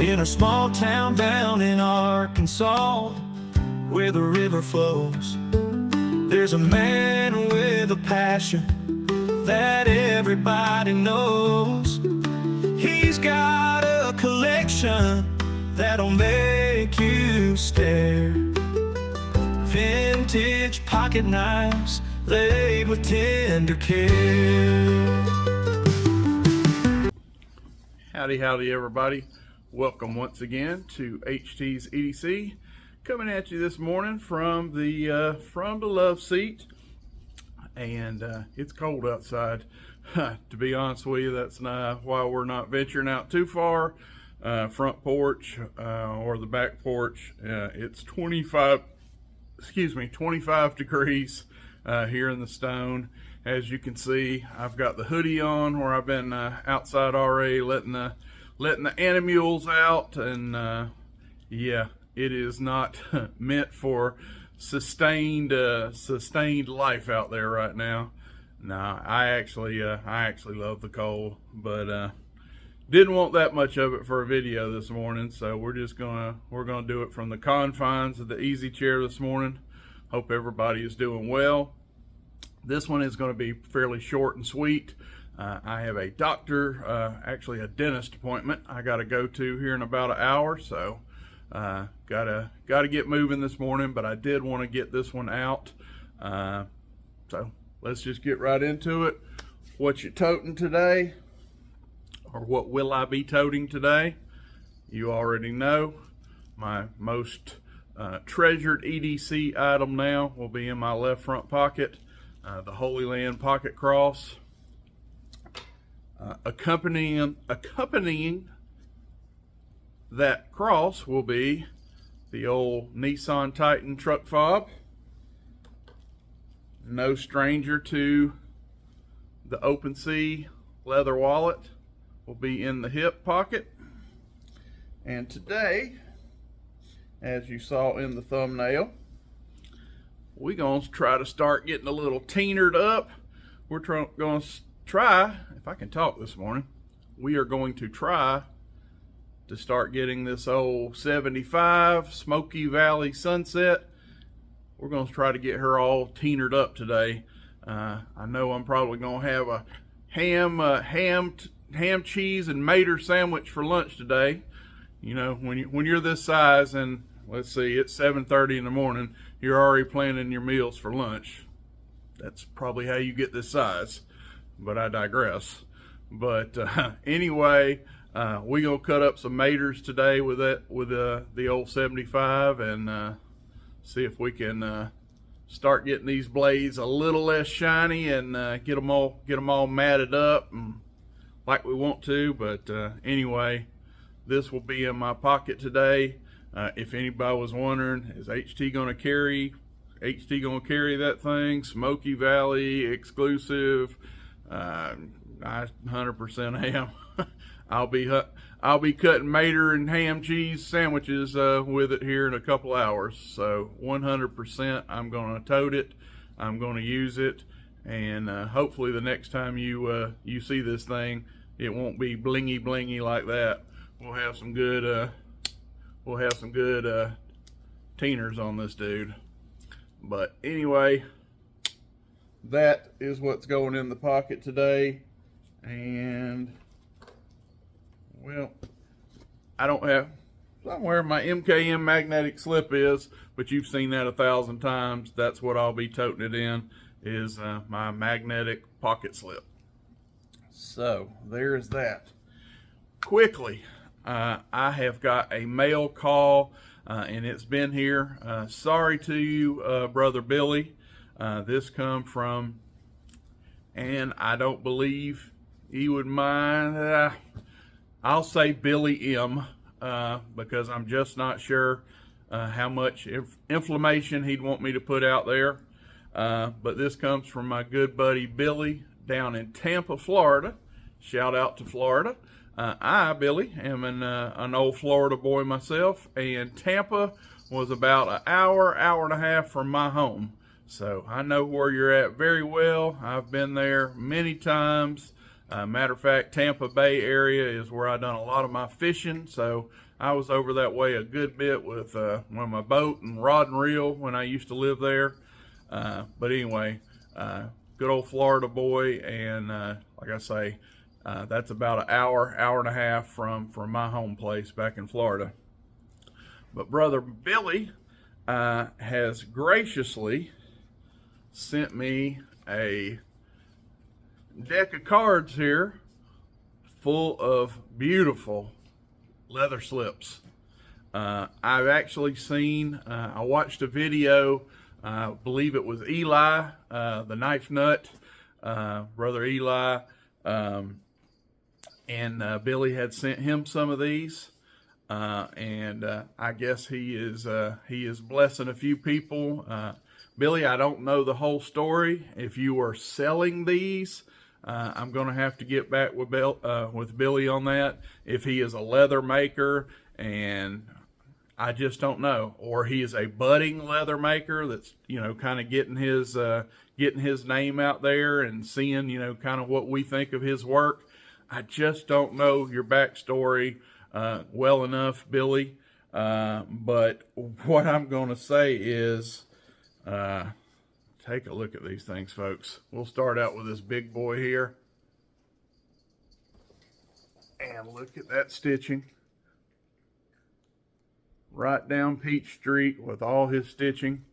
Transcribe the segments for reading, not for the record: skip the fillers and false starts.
in a small town down in Arkansas, where the river flows. There's a man with a passion that everybody knows. He's got a collection that'll make you stare. Vintage pocket knives laid with tender care. Howdy everybody. Welcome once again to HT's EDC. Coming at you this morning from the love seat. And it's cold outside. To be honest with you, that's not why we're not venturing out too far. Front porch or the back porch. It's 25 degrees here in the Stone. As you can see, I've got the hoodie on where I've been outside already letting the animals out, and yeah, it is not meant for sustained life out there right now. No, I actually love the cold, but didn't want that much of it for a video this morning, so we're gonna do it from the confines of the easy chair this morning. Hope everybody is doing well. This one is going to be fairly short and sweet. I have a doctor, actually a dentist appointment I got to go to here in about an hour, so gotta get moving this morning, but I did want to get this one out. So let's just get right into it. What you toting today, or what will I be toting today? You already know. My most treasured EDC item now will be in my left front pocket. The Holy Land pocket cross. Accompanying that cross will be the old Nissan Titan truck fob. No stranger to the Open Sea leather wallet will be in the hip pocket. And today, as you saw in the thumbnail, we're going to try to start getting a little teenered up. We're going to try, if I can talk this morning, we are going to try to start getting this old 75 Smoky Valley Sunset. We're going to try to get her all teenered up today. I know I'm probably going to have a ham, cheese, and mater sandwich for lunch today. You know, when you're this size, and let's see, it's 7:30 in the morning, you're already planning your meals for lunch. That's probably how you get this size, but I digress. But anyway, we're gonna cut up some maters today with the old 75, and see if we can start getting these blades a little less shiny and get them all matted up and like we want to. But anyway, this will be in my pocket today. If anybody was wondering, is HT gonna carry that thing? Smoky Valley exclusive. I 100% am. I'll be cutting mater and ham cheese sandwiches with it here in a couple hours. So 100% I'm gonna tote it. I'm gonna use it, and hopefully the next time you see this thing, it won't be blingy like that. We'll have some good teeners on this dude. But anyway, that is what's going in the pocket today. And well, I don't have somewhere my MKM magnetic slip is, but you've seen that 1,000 times. That's what I'll be toting it in, is my magnetic pocket slip. So there's that. Quickly, I have got a mail call, and it's been here. Sorry to you, Brother Billy. This come from, and I don't believe he would mind. I'll say Billy M, because I'm just not sure how much inflammation he'd want me to put out there. But this comes from my good buddy Billy down in Tampa, Florida. Shout out to Florida. I, Billy, am an old Florida boy myself, and Tampa was about an hour and a half from my home. So I know where you're at very well. I've been there many times. Matter of fact, Tampa Bay area is where I done a lot of my fishing, so I was over that way a good bit with my boat and rod and reel when I used to live there. But anyway, good old Florida boy, and like I say, that's about an hour and a half from my home place back in Florida. But Brother Billy has graciously sent me a deck of cards here full of beautiful leather slips. I've actually seen, I watched a video, I believe it was Eli, the knife nut, Brother Eli, and Billy had sent him some of these. And I guess he is blessing a few people. Billy, I don't know the whole story. If you are selling these, I'm going to have to get back with Billy on that. If he is a leather maker, and I just don't know, or he is a budding leather maker that's, you know, kind of getting his name out there and seeing, you know, kind of what we think of his work. I just don't know your backstory well enough, Billy. But what I'm going to say is, take a look at these things, folks. We'll start out with this big boy here. And look at that stitching. Right down Peach Street with all his stitching.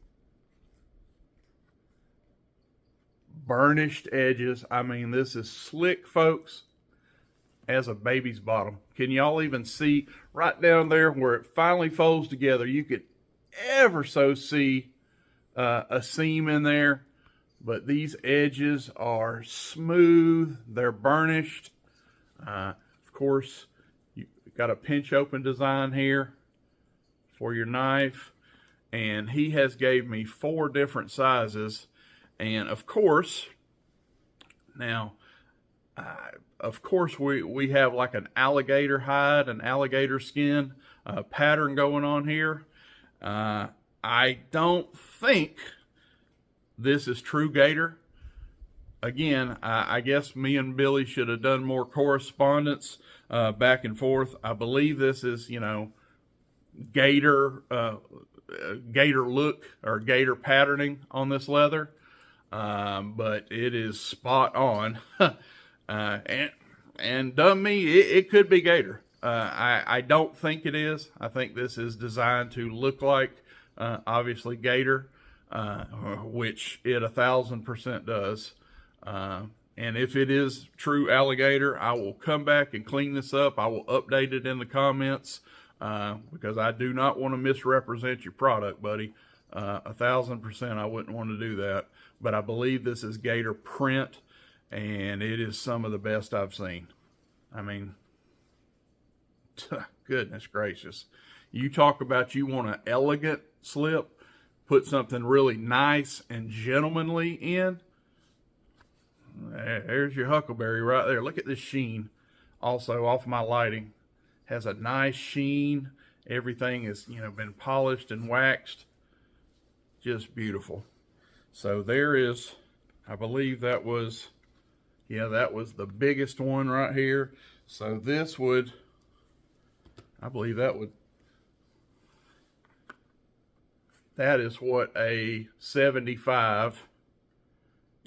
Burnished edges. I mean, this is slick, folks, as a baby's bottom. Can y'all even see right down there where it finally folds together? You could ever so see a seam in there, but these edges are smooth. They're burnished. Of course, you got a pinch open design here for your knife, and he has gave me 4 different sizes. And of course, now of course we have like an alligator hide, an alligator skin pattern going on here. I don't think this is true gator. Again, I guess me and Billy should have done more correspondence back and forth. I believe this is, you know, gator look or gator patterning on this leather, but it is spot on. And dumb me, it could be gator. I don't think it is. I think this is designed to look like obviously gator, which it 1000% does. And if it is true alligator, I will come back and clean this up. I will update it in the comments, because I do not want to misrepresent your product, buddy. 1000% I wouldn't want to do that. But I believe this is gator print, and it is some of the best I've seen. I mean, goodness gracious. You talk about you want an elegant slip, put something really nice and gentlemanly in. There's your huckleberry right there. Look at this sheen. Also off my lighting. Has a nice sheen. Everything is, you know, been polished and waxed. Just beautiful. So there is, I believe that was, yeah, that was the biggest one right here. So this would, I believe that would, that is what, a 75.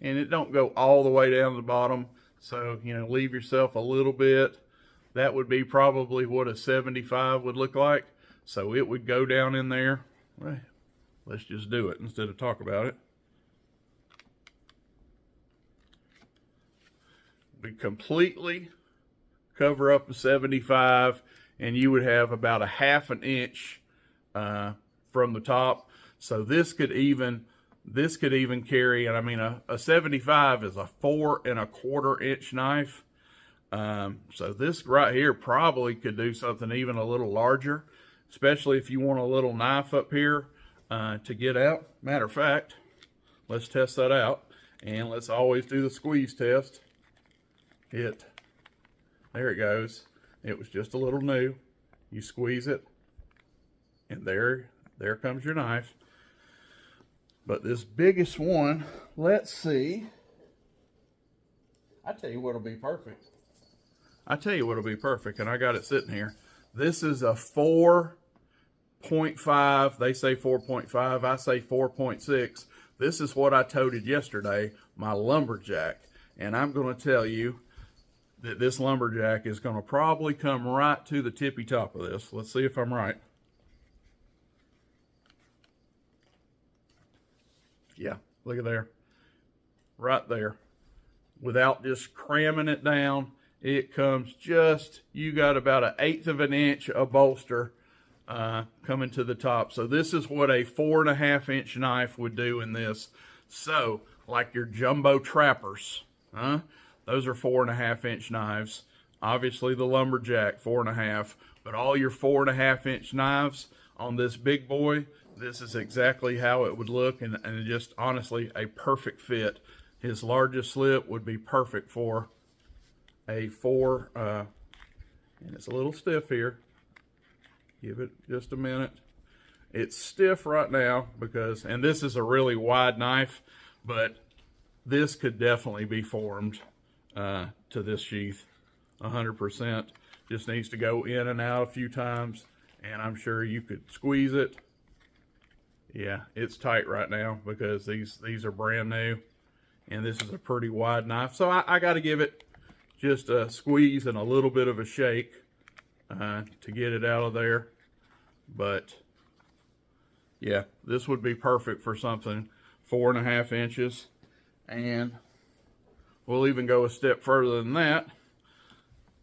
And it don't go all the way down to the bottom. So, you know, leave yourself a little bit. That would be probably what a 75 would look like. So it would go down in there. Well, let's just do it instead of talk about it. We completely cover up a 75, and you would have about a 1/2 inch from the top. So this could even carry, and I mean a 75 is a 4 1/4 inch knife. So this right here probably could do something even a little larger, especially if you want a little knife up here to get out. Matter of fact, let's test that out, and let's always do the squeeze test. There it goes. It was just a little new. You squeeze it, and there comes your knife. But this biggest one, let's see. I tell you what'll be perfect. I tell you what'll be perfect, and I got it sitting here. This is a 4.5. They say 4.5. I say 4.6. This is what I toted yesterday, my lumberjack. And I'm going to tell you that this lumberjack is going to probably come right to the tippy top of this. Let's see if I'm right. Yeah, look at there. Right there. Without just cramming it down, it comes just, you got about 1/8 of an inch of bolster coming to the top. So this is what a 4.5 inch knife would do in this. So, like your jumbo trappers, those are 4.5 inch knives. Obviously the lumberjack, 4.5. But all your 4.5 inch knives on this big boy, this is exactly how it would look, and just honestly a perfect fit. His largest slip would be perfect for a 4, and it's a little stiff here. Give it just a minute. It's stiff right now because, and this is a really wide knife, but this could definitely be formed to this sheath 100%. Just needs to go in and out a few times, and I'm sure you could squeeze it. Yeah, it's tight right now because these are brand new, and this is a pretty wide knife. So I got to give it just a squeeze and a little bit of a shake to get it out of there. But yeah, this would be perfect for something 4.5 inches. And we'll even go a step further than that,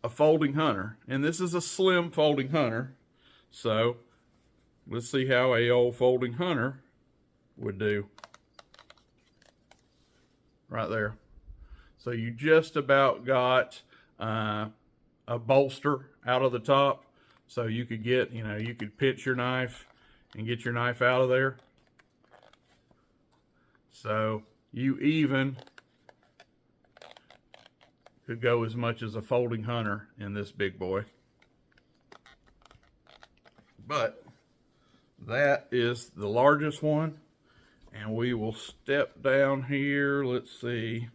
a folding hunter. And this is a slim folding hunter. So let's see how a old folding hunter would do. Right there. So you just about got a bolster out of the top. So you could get, you could pinch your knife and get your knife out of there. So you even could go as much as a folding hunter in this big boy. But that is the largest one. And we will step down here. Let's see.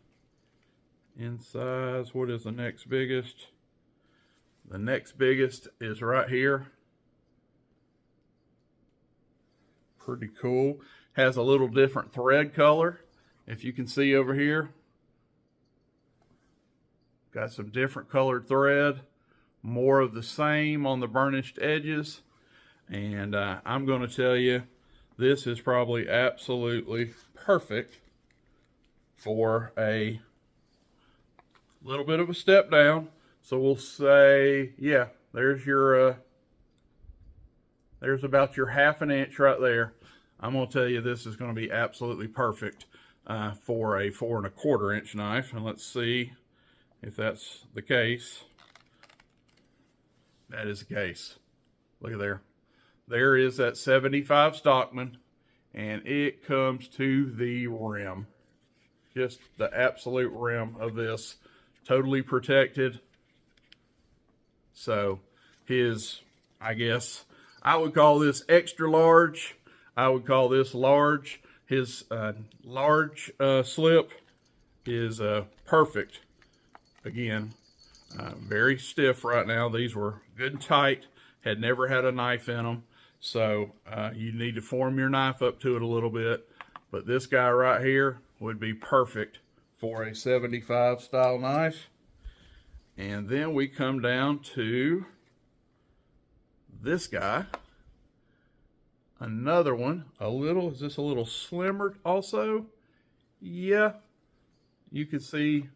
In size, what is the next biggest? The next biggest is right here. Pretty cool. Has a little different thread color. If you can see over here. Got some different colored thread. More of the same on the burnished edges. And I'm going to tell you, this is probably absolutely perfect for a little bit of a step down. So we'll say, yeah, there's your, there's about your 1/2 inch right there. I'm going to tell you this is going to be absolutely perfect for a 4.25 inch knife. And let's see if that's the case. That is the case. Look at there. There is that 75 Stockman, and it comes to the rim. Just the absolute rim of this. Totally protected. So his, I guess, I would call this extra large. I would call this large. His large slip is perfect. Again, very stiff right now. These were good and tight. Had never had a knife in them. So you need to form your knife up to it a little bit. But this guy right here would be perfect for a 75 style knife. And then we come down to this guy. Another one, is this a little slimmer also? Yeah, you can see,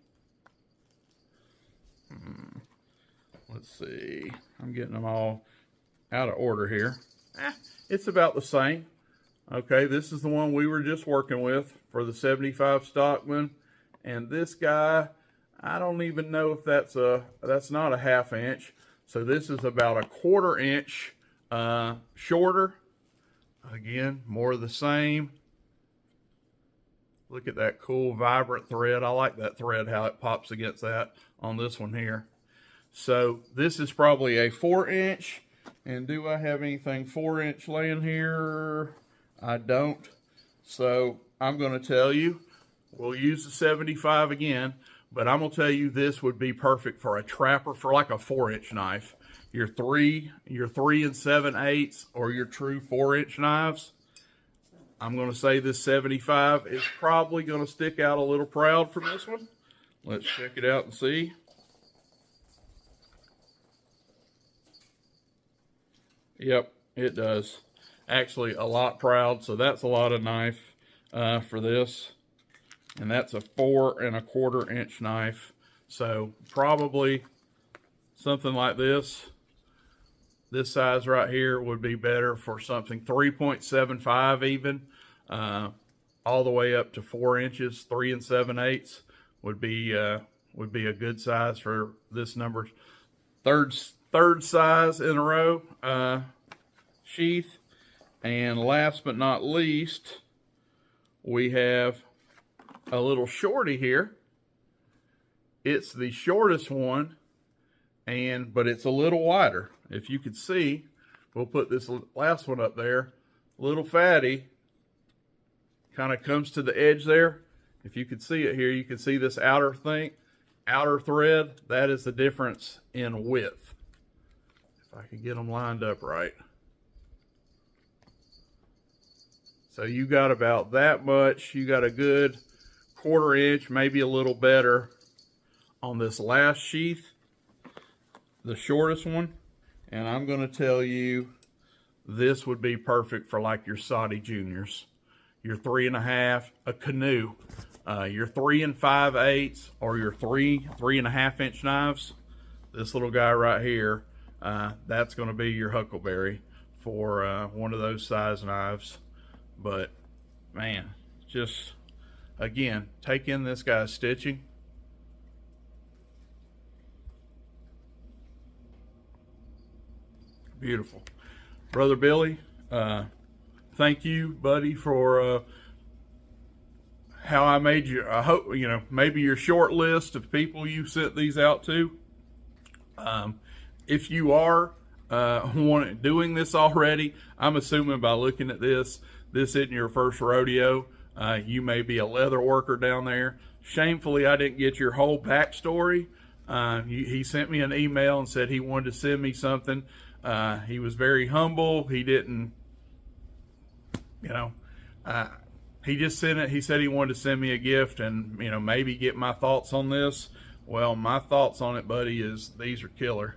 let's see, I'm getting them all out of order here. It's about the same. Okay, this is the one we were just working with for the 75 Stockman. And this guy, I don't even know if that's not a 1/2 inch. So this is about a 1/4 inch shorter. Again, more of the same. Look at that cool vibrant thread. I like that thread, how it pops against that on this one here. So this is probably a 4 inch. And do I have anything 4 inch laying here? I don't. So I'm going to tell you, we'll use the 75 again, But I'm gonna tell you, this would be perfect for a trapper, for like a 4-inch knife. Your 3 7/8 or your true 4-inch knives. I'm gonna say this 75 is probably gonna stick out a little proud from this one. Let's check it out and see. Yep, it does. Actually, a lot proud. So that's a lot of knife for this. And that's a 4 1/4 inch knife. So probably something like this size right here would be better for something 3.75 even, all the way up to 4 inches. 3 7/8 would be a good size for this number. Third size in a row sheath. And last but not least, we have a little shorty here. It's the shortest one, but it's a little wider. If you could see, we'll put this last one up there. Little fatty, kind of comes to the edge there. If you could see it here, you can see this outer thread. That is the difference in width. If I could get them lined up right. So you got about that much. You got a good 1/4 inch, maybe a little better on this last sheath, the shortest one. And I'm going to tell you, this would be perfect for like your Saudi juniors, your 3 1/2, a canoe, your 3 5/8 or your 3 1/2 inch knives. This little guy right here, that's going to be your huckleberry for one of those size knives. But man, just again, take in this guy's stitching. Beautiful. Brother Billy, thank you, buddy, for how I made you. I hope, maybe your short list of people you sent these out to. If you are doing this already, I'm assuming by looking at this isn't your first rodeo. You may be a leather worker down there. Shamefully, I didn't get your whole backstory. He sent me an email and said he wanted to send me something. He was very humble. He didn't, he just sent it. He said he wanted to send me a gift and, maybe get my thoughts on this. Well, my thoughts on it, buddy, is these are killer.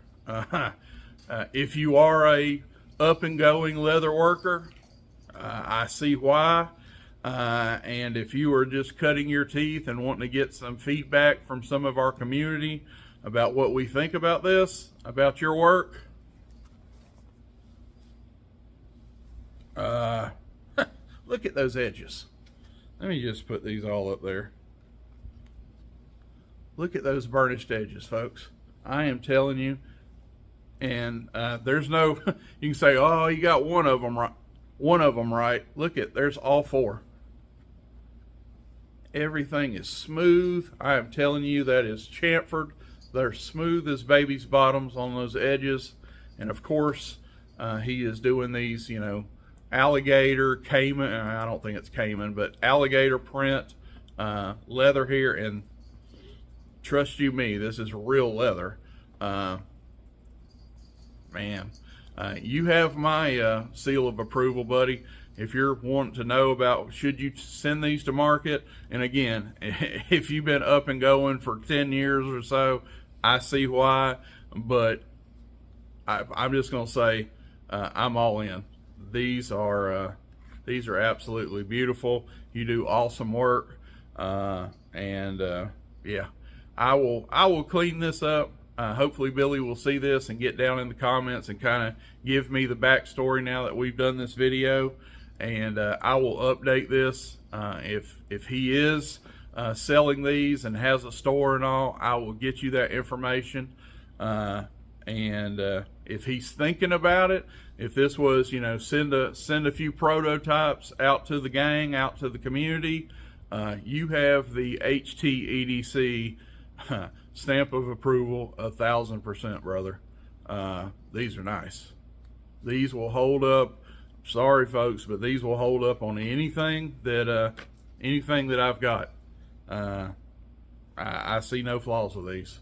If you are a up and going leather worker, I see why. And if you are just cutting your teeth and wanting to get some feedback from some of our community about what we think about this, about your work, look at those edges. Let me just put these all up there. Look at those burnished edges, folks. I am telling you. And there's no, you can say, oh, you got one of them right. Look at, there's all 4. Everything is smooth. I am telling you, that is chamfered. They're smooth as baby's bottoms on those edges. And of course, he is doing these, alligator, caiman, I don't think it's caiman, but alligator print leather here. And trust you me, this is real leather. Man, you have my seal of approval, buddy. If you're wanting to know about should you send these to market, and again, if you've been up and going for 10 years or so, I see why. But I'm just going to say I'm all in. These are absolutely beautiful. You do awesome work, yeah, I will clean this up. Hopefully Billy will see this and get down in the comments and kind of give me the backstory now that we've done this video. And I will update this. If he is selling these and has a store and all, I will get you that information. If he's thinking about it, if this was, send a few prototypes out to the gang, out to the community, you have the HTEDC stamp of approval, 1000%, brother. These are nice. These will hold up. Sorry, folks, but these will hold up on anything that I've got. I see no flaws with these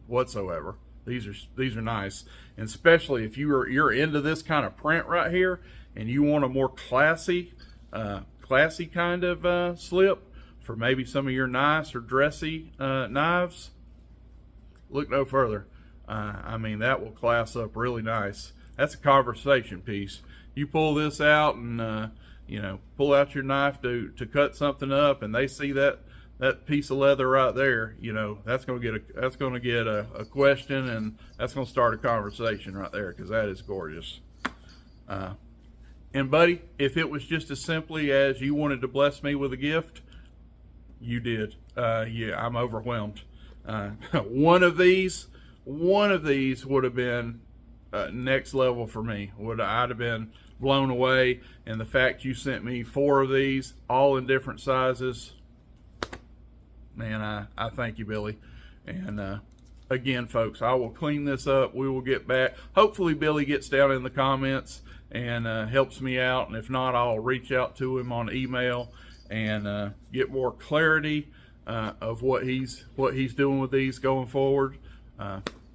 whatsoever. These are nice, and especially if you're into this kind of print right here, and you want a more classy kind of slip for maybe some of your nice or dressy knives. Look no further. I mean, that will class up really nice. That's a conversation piece. You pull this out and you know, pull out your knife to cut something up, and they see that piece of leather right there, you know, that's going to get a question, and that's going to start a conversation right there, because that is gorgeous. And buddy, if it was just as simply as you wanted to bless me with a gift, you did. Yeah, I'm overwhelmed. One of these would have been next level for me. I'd have been blown away, and the fact you sent me 4 of these, all in different sizes, man, I thank you, Billy. And again, folks, I will clean this up. We will get back. Hopefully Billy gets down in the comments and helps me out, and if not, I'll reach out to him on email and get more clarity of what he's doing with these going forward.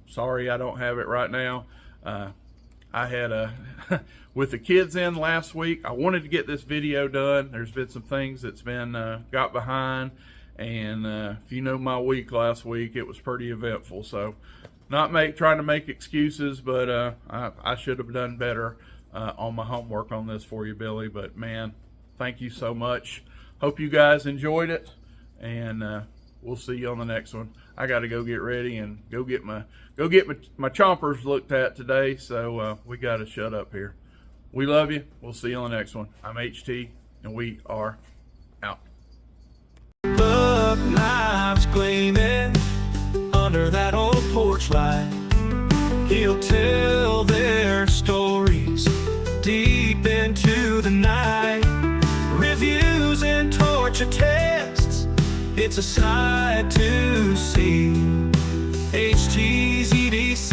Sorry I don't have it right now. I had with the kids in last week, I wanted to get this video done. There's been some things that's been got behind, and if you know my week last week, it was pretty eventful. So not trying to make excuses, but I should have done better on my homework on this for you, Billy. But man, thank you so much. Hope you guys enjoyed it, and we'll see you on the next one. I got to go get ready and go get my chompers looked at today, so we got to shut up here. We love you. We'll see you on the next one. I'm HT, and we are out. Buck knives gleaming under that old porch light. He'll tell their stories deep into the night. Reviews and torture tests, it's a sight to see. HT's EDC.